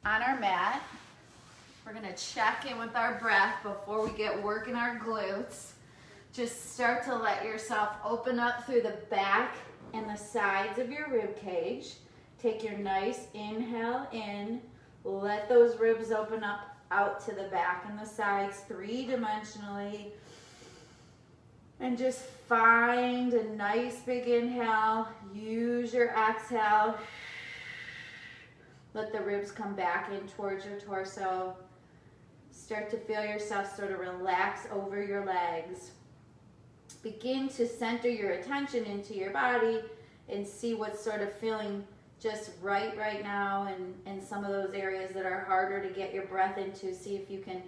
on our mat. We're gonna check in with our breath before we get working our glutes. Just start to let yourself open up through the back and the sides of your rib cage. Take your nice inhale in. Let those ribs open up out to the back and the sides three-dimensionally. And just find a nice big inhale. Use your exhale. Let the ribs come back in towards your torso. Start to feel yourself sort of relax over your legs. Begin to center your attention into your body and see what's sort of feeling just right now, and some of those areas that are harder to get your breath into. See if you can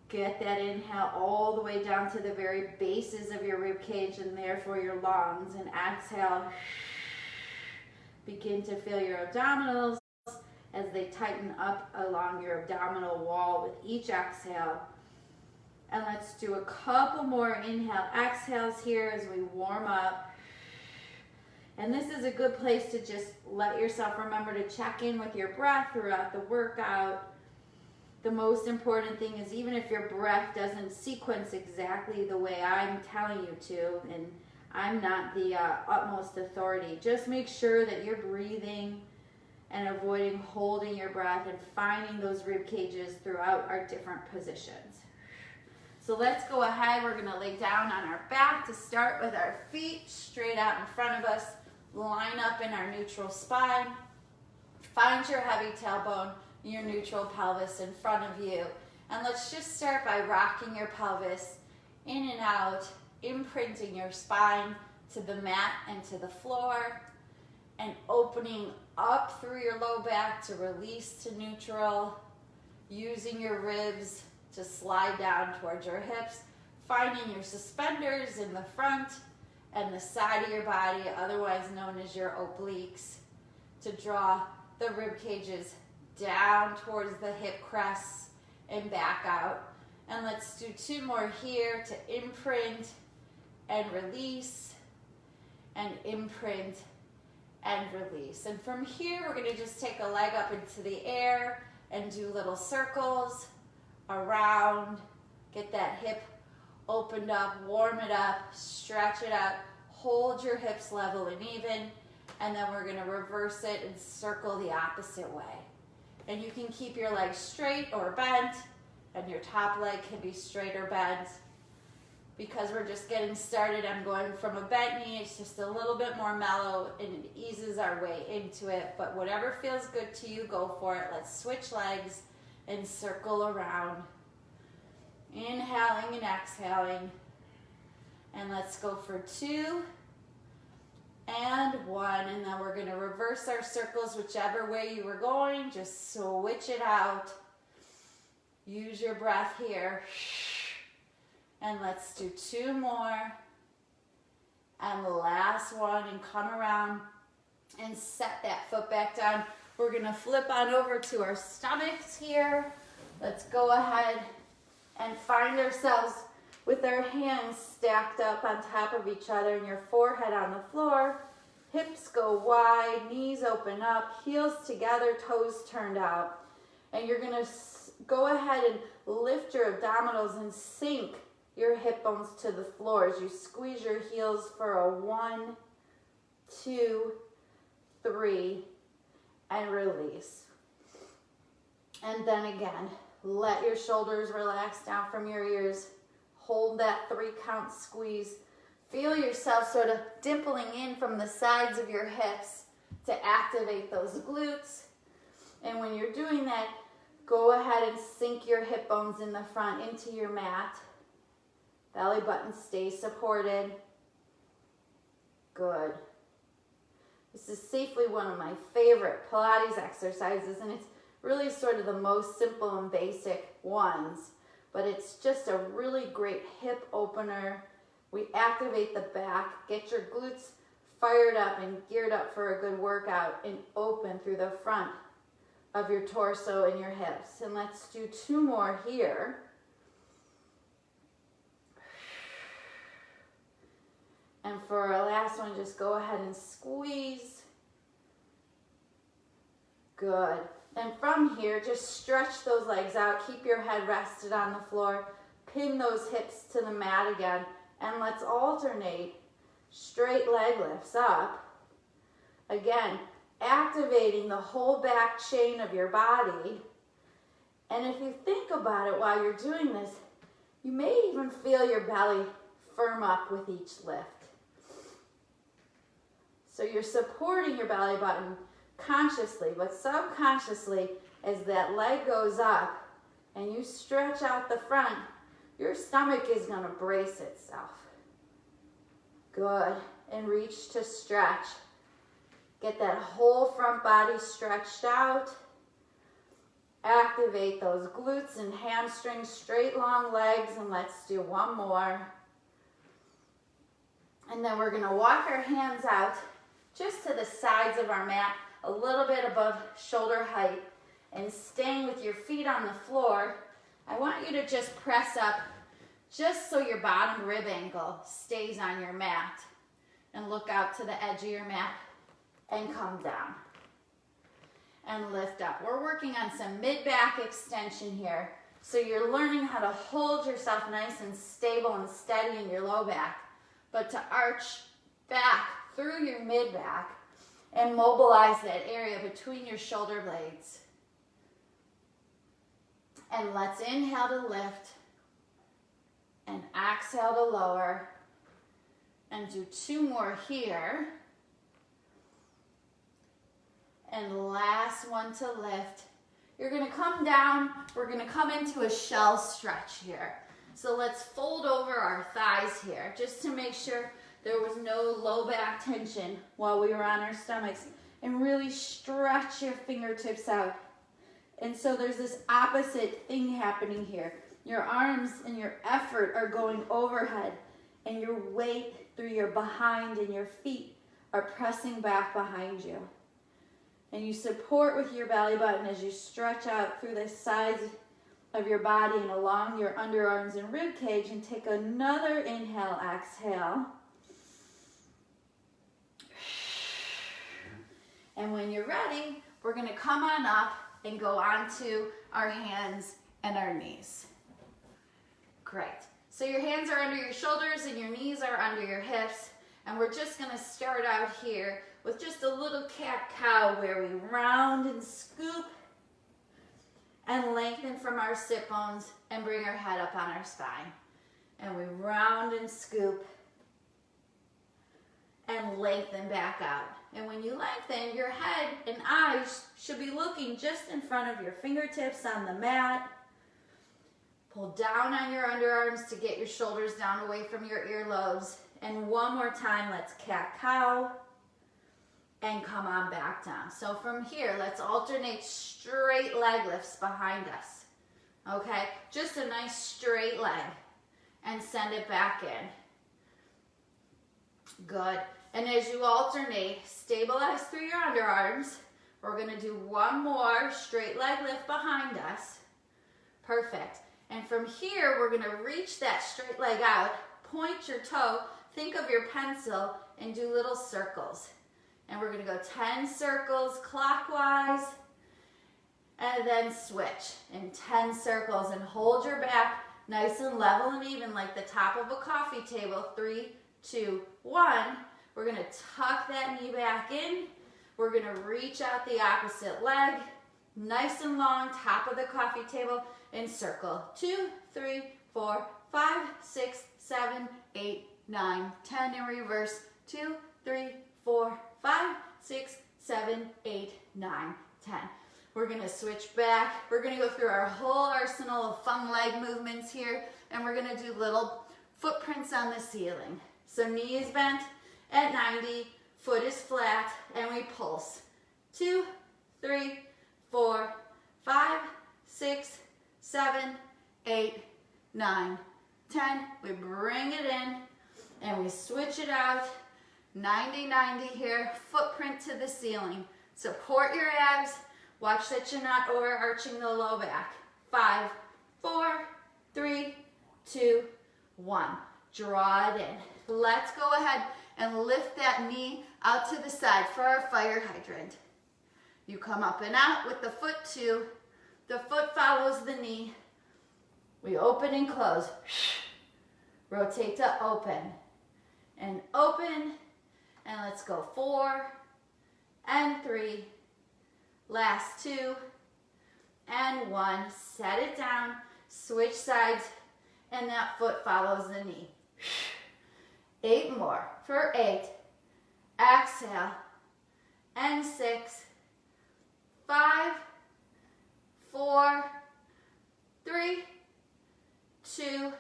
get that inhale all the way down to the very bases of your rib cage and therefore your lungs. And exhale. Begin to feel your abdominals as they tighten up along your abdominal wall with each exhale. And let's do a couple more inhale, exhales here as we warm up. And this is a good place to just let yourself remember to check in with your breath throughout the workout. The most important thing is, even if your breath doesn't sequence exactly the way I'm telling you to, and I'm not the utmost authority, just make sure that you're breathing and avoiding holding your breath and finding those rib cages throughout our different positions. So let's go ahead. We're going to lay down on our back to start with our feet straight out in front of us. Line up in our neutral spine. Find your heavy tailbone, your neutral pelvis in front of you. And let's just start by rocking your pelvis in and out, imprinting your spine to the mat and to the floor, and opening up through your low back to release to neutral, using your ribs to slide down towards your hips, finding your suspenders in the front and the side of your body, otherwise known as your obliques, to draw the rib cages down towards the hip crests and back out. And let's do two more here to imprint and release, and imprint and release. And from here, we're going to just take a leg up into the air and do little circles around. Get that hip opened up, warm it up, stretch it up, hold your hips level and even, and then we're going to reverse it and circle the opposite way. And you can keep your legs straight or bent, and your top leg can be straight or bent. Because we're just getting started, I'm going from a bent knee. It's just a little bit more mellow, and it eases our way into it. But whatever feels good to you, go for it. Let's switch legs and circle around. Inhaling and exhaling. And let's go for 2 and 1. And then we're going to reverse our circles whichever way you were going. Just switch it out. Use your breath here. And let's do 2 more. And the last one, and come around and set that foot back down. We're going to flip on over to our stomachs here. Let's go ahead and find ourselves with our hands stacked up on top of each other and your forehead on the floor. Hips go wide, knees open up, heels together, toes turned out. And you're going to go ahead and lift your abdominals and sink your hip bones to the floor as you squeeze your heels for a 1, 2, 3, and release. And then again, let your shoulders relax down from your ears. Hold that 3 count squeeze. Feel yourself sort of dimpling in from the sides of your hips to activate those glutes. And when you're doing that, go ahead and sink your hip bones in the front into your mat. Belly button stays supported. Good. This is safely one of my favorite Pilates exercises, and it's really sort of the most simple and basic ones, but it's just a really great hip opener. We activate the back, get your glutes fired up and geared up for a good workout, and open through the front of your torso and your hips. And let's do 2 more here. And for our last one, just go ahead and squeeze. Good. And from here, just stretch those legs out. Keep your head rested on the floor. Pin those hips to the mat again. And let's alternate straight leg lifts up. Again, activating the whole back chain of your body. And if you think about it while you're doing this, you may even feel your belly firm up with each lift. So you're supporting your belly button consciously, but subconsciously, as that leg goes up and you stretch out the front, your stomach is going to brace itself. Good. And reach to stretch. Get that whole front body stretched out. Activate those glutes and hamstrings, straight long legs, and let's do one more. And then we're going to walk our hands out just to the sides of our mat, a little bit above shoulder height, and staying with your feet on the floor. I want you to just press up just so your bottom rib angle stays on your mat, and look out to the edge of your mat and come down and lift up. We're working on some mid-back extension here, so you're learning how to hold yourself nice and stable and steady in your low back, but to arch back through your mid-back and mobilize that area between your shoulder blades. And let's inhale to lift and exhale to lower, and do two more here. And last one to lift. You're going to come down. We're going to come into a shell stretch here. So let's fold over our thighs here just to make sure there was no low back tension while we were on our stomachs. And really stretch your fingertips out. And so there's this opposite thing happening here. Your arms and your effort are going overhead, and your weight through your behind and your feet are pressing back behind you. And you support with your belly button as you stretch out through the sides of your body and along your underarms and rib cage, and take another inhale, exhale. And when you're ready, we're going to come on up and go onto our hands and our knees. Great. So your hands are under your shoulders and your knees are under your hips. And we're just going to start out here with just a little cat-cow where we round and scoop and lengthen from our sit bones and bring our head up on our spine. And we round and scoop and lengthen back out. And when you lengthen, your head and eyes should be looking just in front of your fingertips on the mat. Pull down on your underarms to get your shoulders down away from your earlobes. And one more time, let's cat-cow and come on back down. So from here, let's alternate straight leg lifts behind us. Okay, just a nice straight leg, and send it back in. Good. And as you alternate, stabilize through your underarms. We're going to do one more straight leg lift behind us. Perfect. And from here, we're going to reach that straight leg out, point your toe, think of your pencil, and do little circles. And we're going to go 10 circles clockwise, and then switch in 10 circles, and hold your back nice and level and even like the top of a coffee table. 3, 2, 1. We're going to tuck that knee back in. We're going to reach out the opposite leg, nice and long, top of the coffee table, and circle. 2, 3, 4, 5, 6, 7, 8, 9, 10 in reverse. 2, 3, 4, 5, 6, 7, 8, 9, 10. We're going to switch back. We're going to go through our whole arsenal of fun leg movements here, and we're going to do little footprints on the ceiling. So knee is bent at 90, foot is flat, and we pulse. 2, 3, 4, 5, 6, 7, 8, 9, 10. We bring it in, and we switch it out. 90, 90 here, footprint to the ceiling. Support your abs. Watch that you're not overarching the low back. 5, 4, 3, 2, 1. Draw it in. Let's go ahead and lift that knee out to the side for our fire hydrant. You come up and out with the foot 2. The foot follows the knee. We open and close. Rotate to open and open. And let's go 4 and 3. Last 2 and 1. Set it down. Switch sides. And that foot follows the knee. 8 more for 8. Exhale. And 6. 5, 4, 3, 2,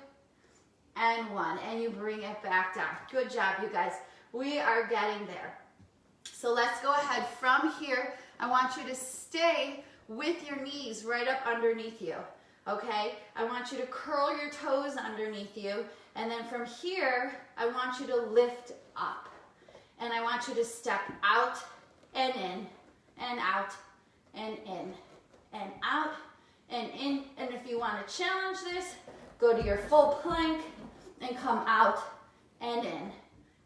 and 1. And you bring it back down. Good job, you guys. We are getting there. So let's go ahead from here. I want you to stay with your knees right up underneath you. Okay? I want you to curl your toes underneath you. And then from here, I want you to lift up. And I want you to step out and in and out and in and out and in. And if you want to challenge this, go to your full plank and come out and in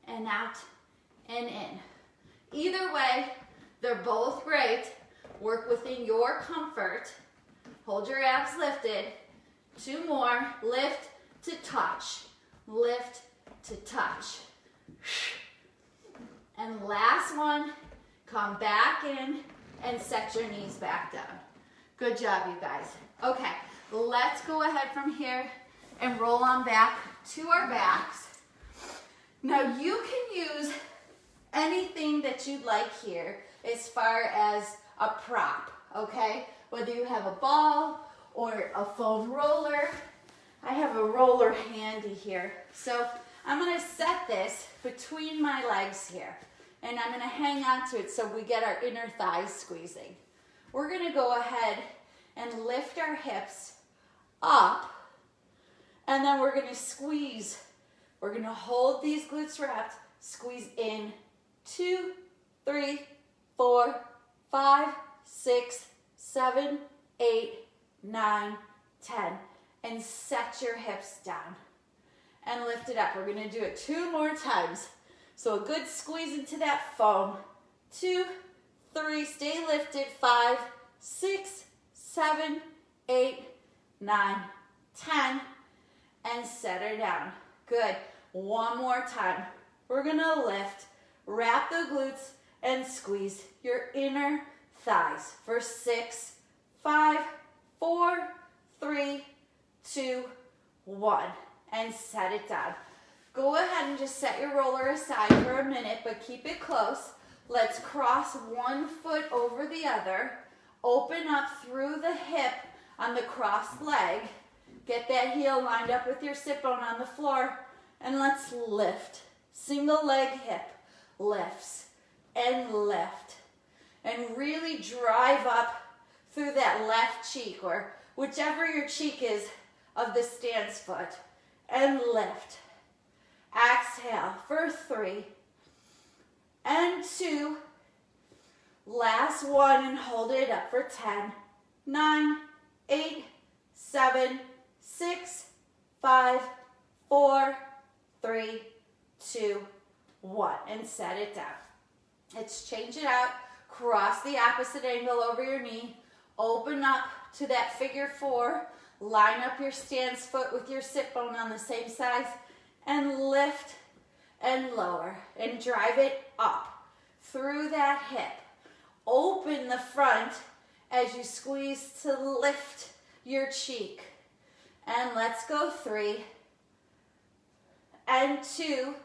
and out and in. Either way, they're both great. Work within your comfort. Hold your abs lifted. 2 more. Lift to touch. Lift to touch. And last one. Come back in and set your knees back down. Good job, you guys. Okay, let's go ahead from here and roll on back to our backs. Now you can use anything that you'd like here as far as a prop, okay? Whether you have a ball or a foam roller. I have a roller handy here. So I'm gonna set this between my legs here. And I'm gonna hang on to it so we get our inner thighs squeezing. We're gonna go ahead and lift our hips up, and then we're gonna squeeze. We're gonna hold these glutes wrapped, squeeze in 2, 3, 4, 5, 6, 7, 8, 9, 10, and set your hips down and lift it up. We're gonna do it 2 more times. So a good squeeze into that foam. 2, 3, stay lifted. 5, 6, 7, 8, 9, 10, and set her down. Good. 1 more time. We're gonna lift, wrap the glutes, and squeeze your inner thighs for 6, 5, 4, 3, 2, 1, and set it down. Go ahead and just set your roller aside for a minute, but keep it close. Let's cross one foot over the other. Open up through the hip on the crossed leg. Get that heel lined up with your sit bone on the floor, and let's lift. Single leg hip lifts and lift. And really drive up through that left cheek, or whichever your cheek is of the stance foot, and lift. Exhale for 3 and 2. Last one, and hold it up for 10, 9, 8, 7, 6, 5, 4, 3, 2, 1, and set it down. Let's change it out. Cross the opposite angle over your knee. Open up to that figure 4. Line up your stance foot with your sit bone on the same size, and lift and lower and drive it up through that hip. Open the front as you squeeze to lift your cheek. And let's go 3 and 2.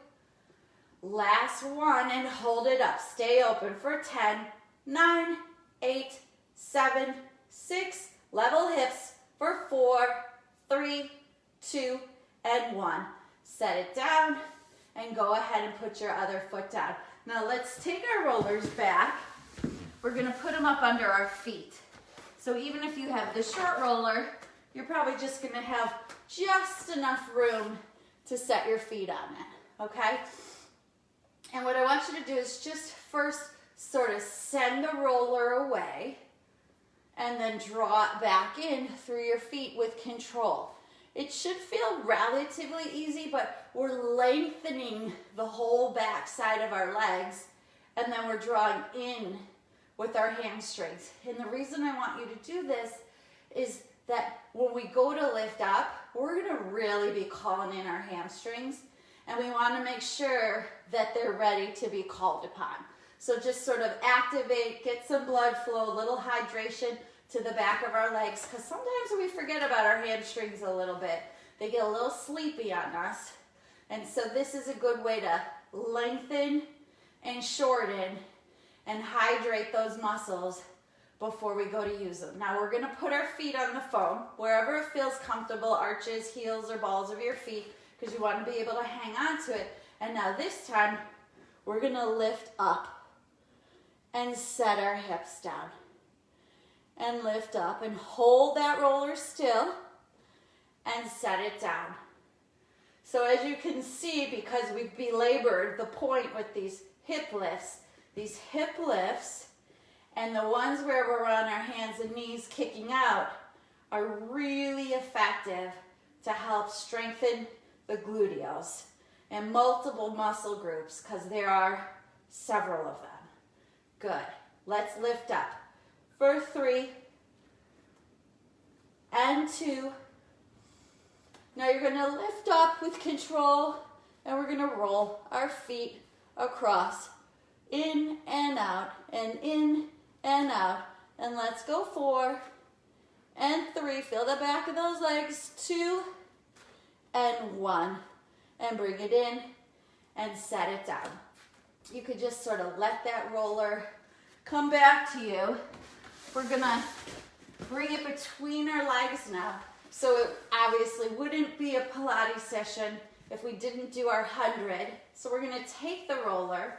Last one, and hold it up. Stay open for 10, 9, 8, 7, 6. Level hips for 4, 3, 2, and 1. Set it down and go ahead and put your other foot down. Now let's take our rollers back. We're gonna put them up under our feet. So even if you have the short roller, you're probably just gonna have just enough room to set your feet on it, okay? And what I want you to do is just first sort of send the roller away and then draw it back in through your feet with control. It should feel relatively easy, but we're lengthening the whole back side of our legs, and then we're drawing in with our hamstrings. And the reason I want you to do this is that when we go to lift up, we're gonna really be calling in our hamstrings, and we wanna make sure that they're ready to be called upon. So just sort of activate, get some blood flow, a little hydration to the back of our legs, because sometimes we forget about our hamstrings a little bit. They get a little sleepy on us. And so this is a good way to lengthen and shorten and hydrate those muscles before we go to use them. Now we're gonna put our feet on the foam, wherever it feels comfortable, arches, heels, or balls of your feet, because you wanna be able to hang on to it. And now this time, we're gonna lift up and set our hips down. And lift up and hold that roller still and set it down. So as you can see, because we've belabored the point with these hip lifts and the ones where we're on our hands and knees kicking out are really effective to help strengthen the gluteals and multiple muscle groups, because there are several of them. Good. Let's lift up for 3 and 2. Now you're going to lift up with control, and we're going to roll our feet across, in and out, and in and out. And let's go 4 and 3. Feel the back of those legs. 2 and 1. And bring it in and set it down. You could just sort of let that roller come back to you. We're going to bring it between our legs now. So it obviously wouldn't be a Pilates session if we didn't do our 100. So we're going to take the roller,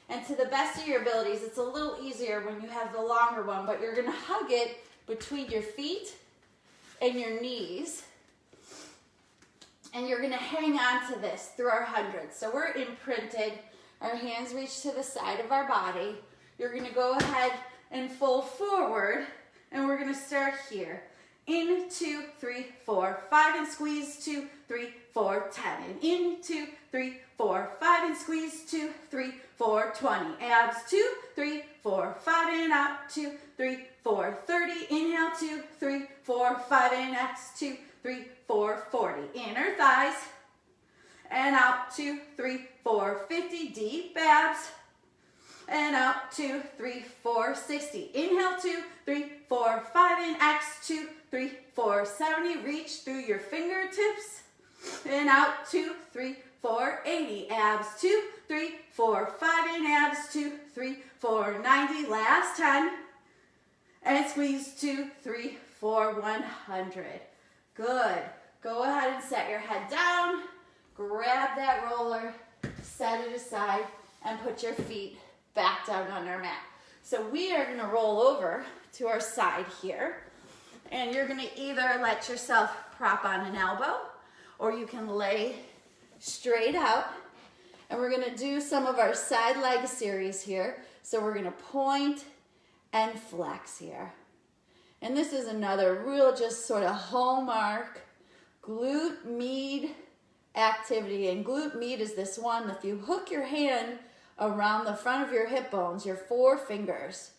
and to the best of your abilities, it's a little easier when you have the longer one, but you're going to hug it between your feet and your knees. And you're going to hang on to this through our 100. So we're imprinted. Our hands reach to the side of our body. You're going to go ahead and fold forward, and we're going to start here. In, 2, 3, 4, 5, and squeeze, 2, 3, 4, 10. And in, 2, 3, 4, 5, and squeeze, 2, 3, 4, 20. Abs, 2, 3, 4, 5, and out, 2, 3, 4, 30. Inhale, 2, 3, 4, 5, and X, 2, 3, 4, 40. Inner thighs, and out, 2, 3, 4, 50. Deep abs, and out, 2, 3, 4, 60. Inhale, 2, 3, 4, 5, and X, 2, 3, 4, 70. Reach through your fingertips, and out, 2, 3, 4, 80. Abs, 2, 3, 4, 5, and abs, 2, 3, 4, 90. Last 10, and squeeze, 2, 3, 4, 100. Good. Go ahead and set your head down, grab that roller, set it aside, and put your feet back down on our mat. So we are going to roll over to our side here, and you're going to either let yourself prop on an elbow, or you can lay straight out, and we're going to do some of our side leg series here. So we're going to point and flex here. And this is another real just sort of hallmark glute med activity. And glute med is this one, if you hook your hand around the front of your hip bones, your 4 fingers,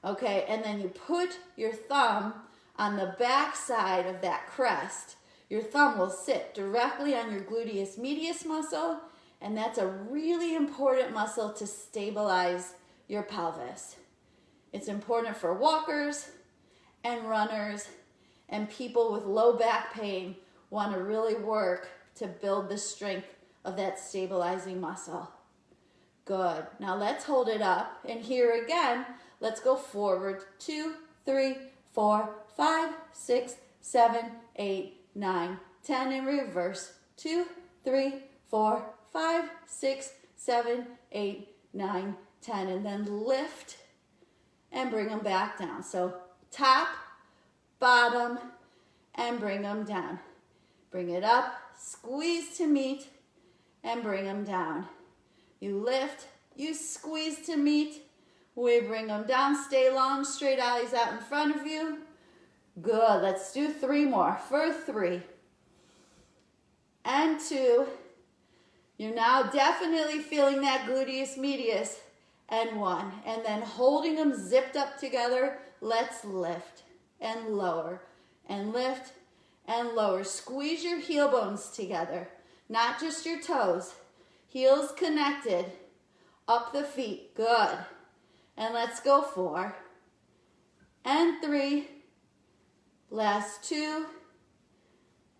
okay, and then you put your thumb on the back side of that crest, your thumb will sit directly on your gluteus medius muscle, and that's a really important muscle to stabilize your pelvis. It's important for walkers and runners, and people with low back pain want to really work to build the strength of that stabilizing muscle. Good. Now let's hold it up. And here again, let's go forward. 2, 3, 4, 5, 6, 7, 8, 9, 10. In reverse. 2, 3, 4, 5, 6, 7, 8, 9, 10. And then lift and bring them back down. So top, bottom, and bring them down. Bring it up, squeeze to meet, and bring them down. You lift, you squeeze to meet, we bring them down. Stay long, straight alleys out in front of you. Good, let's do 3 more. For 3 and 2. You're now definitely feeling that gluteus medius and 1. And then holding them zipped up together, let's lift and lower and lift and lower. Squeeze your heel bones together, not just your toes. Heels connected, up the feet, good. And let's go 4 and 3, last 2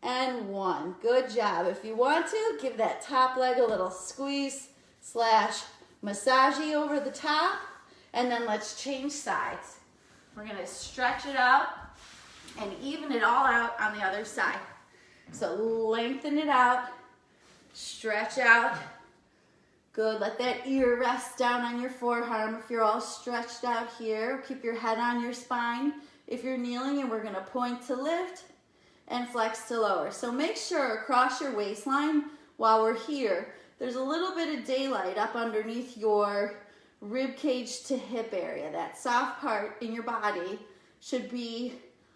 and 1. Good job. If you want to, give that top leg a little squeeze slash massage over the top, and then let's change sides. We're gonna stretch it out and even it all out on the other side. So lengthen it out, stretch out. Good, let that ear rest down on your forearm if you're all stretched out here. Keep your head on your spine if you're kneeling, and we're gonna point to lift and flex to lower. So make sure across your waistline while we're here, there's a little bit of daylight up underneath your rib cage to hip area. That soft part in your body should be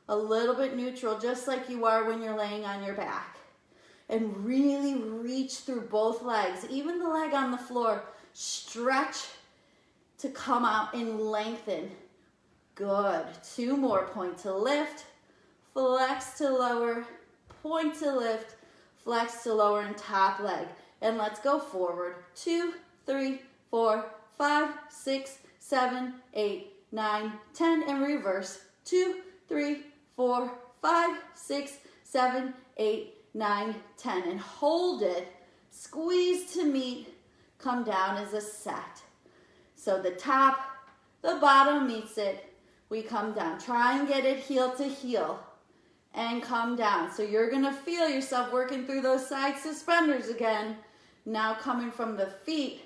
a little bit neutral, just like you are when you're laying on your back. And really reach through both legs, even the leg on the floor. Stretch to come out and lengthen. Good. 2 more. Point to lift, flex to lower, point to lift, flex to lower, and top leg. And let's go forward. 2, 3, 4, 5, 6, 7, 8, 9, 10, and reverse. 2, 3, 4, 5, 6, 7, 8, 9, 10, and hold it. Squeeze to meet, come down as a set. So the top, the bottom meets it. We come down. Try and get it heel to heel and come down. So you're gonna feel yourself working through those side suspenders again. Now coming from the feet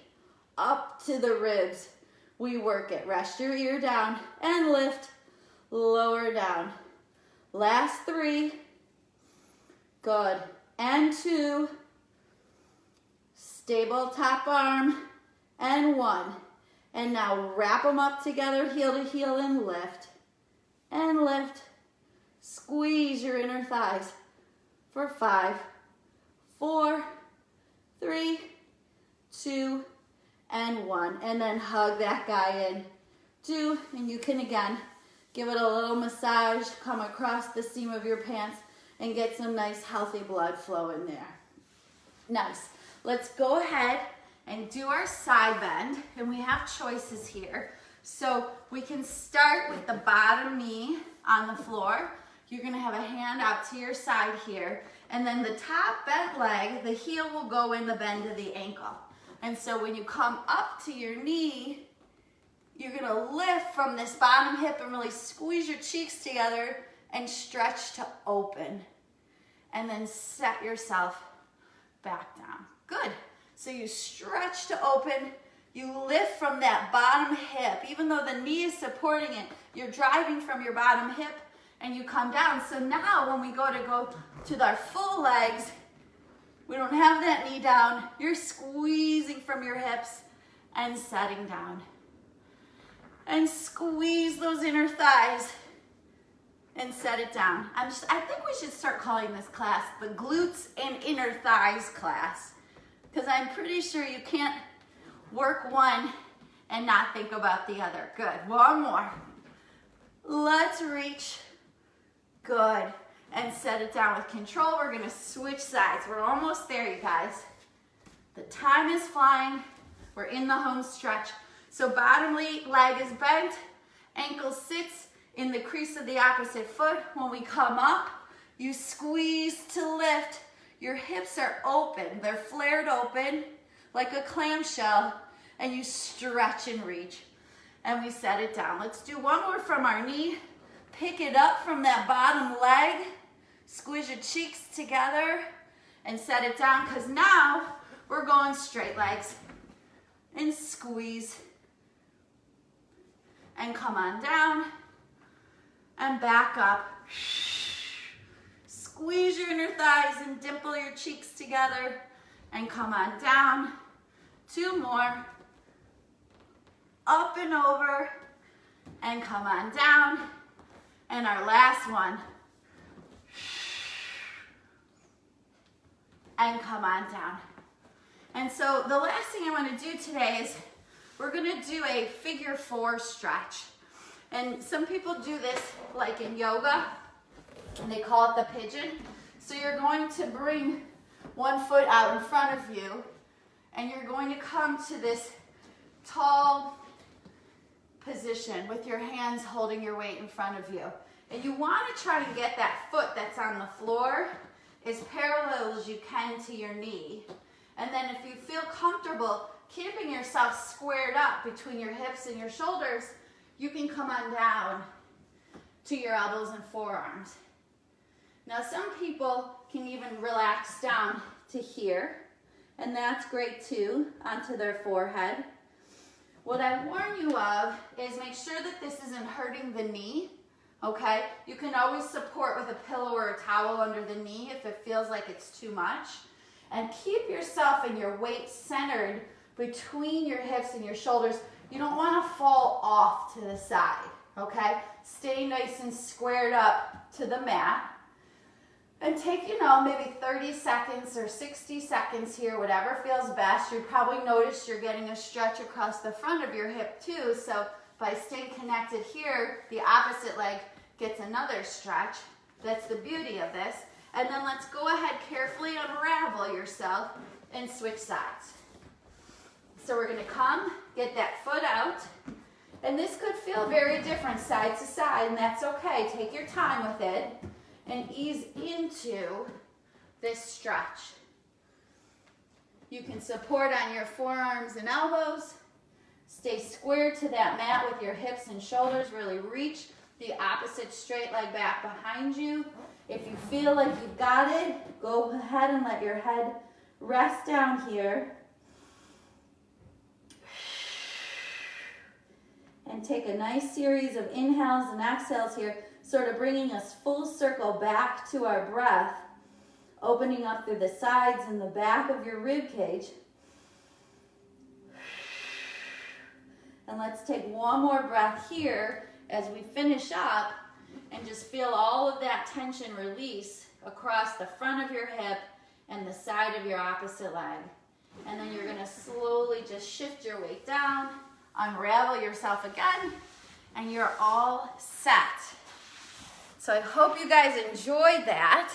up to the ribs, we work it. Rest your ear down and lift, lower down. Last 3. Good. And 2. Stable top arm. And 1. And now wrap them up together, heel to heel, and lift. And lift. Squeeze your inner thighs for 5, 4, 3, 2, and 1. And then hug that guy in. 2, and you can again give it a little massage, come across the seam of your pants, and get some nice healthy blood flow in there. Nice. Let's go ahead and do our side bend, and we have choices here. So we can start with the bottom knee on the floor. You're gonna have a hand out to your side here, and then the top bent leg, the heel will go in the bend of the ankle. And so when you come up to your knee, you're gonna lift from this bottom hip and really squeeze your cheeks together and stretch to open. And then set yourself back down. Good. So you stretch to open, you lift from that bottom hip. Even though the knee is supporting it, you're driving from your bottom hip and you come down. So now when we go to our full legs, we don't have that knee down. You're squeezing from your hips and setting down. And squeeze those inner thighs and set it down. I think we should start calling this class the glutes and inner thighs class, because I'm pretty sure you can't work one and not think about the other. Good. 1 more. Let's reach. Good. And set it down with control. We're going to switch sides. We're almost there, you guys. The time is flying. We're in the home stretch. So bottom leg is bent, ankle sits in the crease of the opposite foot. When we come up, you squeeze to lift. Your hips are open. They're flared open like a clamshell, and you stretch and reach. And we set it down. Let's do 1 more from our knee. Pick it up from that bottom leg. Squeeze your cheeks together and set it down, because now we're going straight legs. And squeeze. And come on down. And back up. Squeeze your inner thighs and dimple your cheeks together. And come on down. 2 more. Up and over. And come on down. And our last one. And come on down. And so the last thing I want to do today is we're gonna do a figure 4 stretch. And some people do this like in yoga, and they call it the pigeon. So you're going to bring one foot out in front of you, and you're going to come to this tall position with your hands holding your weight in front of you. And you want to try to get that foot that's on the floor as parallel as you can to your knee. And then if you feel comfortable keeping yourself squared up between your hips and your shoulders, you can come on down to your elbows and forearms. Now some people can even relax down to here, and that's great too, onto their forehead. What I warn you of is make sure that this isn't hurting the knee, okay? You can always support with a pillow or a towel under the knee if it feels like it's too much. And keep yourself and your weight centered between your hips and your shoulders. You don't want to fall off to the side, okay? Stay nice and squared up to the mat. And take, maybe 30 seconds or 60 seconds here, whatever feels best. You probably notice you're getting a stretch across the front of your hip too. So by staying connected here, the opposite leg gets another stretch. That's the beauty of this. And then let's go ahead, carefully unravel yourself and switch sides. So we're gonna come, get that foot out. And this could feel very different side to side, and that's okay. Take your time with it and ease into this stretch. You can support on your forearms and elbows. Stay square to that mat with your hips and shoulders. Really reach the opposite straight leg back behind you. If you feel like you've got it, go ahead and let your head rest down here. And take a nice series of inhales and exhales here, sort of bringing us full circle back to our breath, opening up through the sides and the back of your rib cage. And let's take one more breath here as we finish up and just feel all of that tension release across the front of your hip and the side of your opposite leg. And then you're going to slowly just shift your weight down, unravel yourself again, and you're all set. So I hope you guys enjoyed that.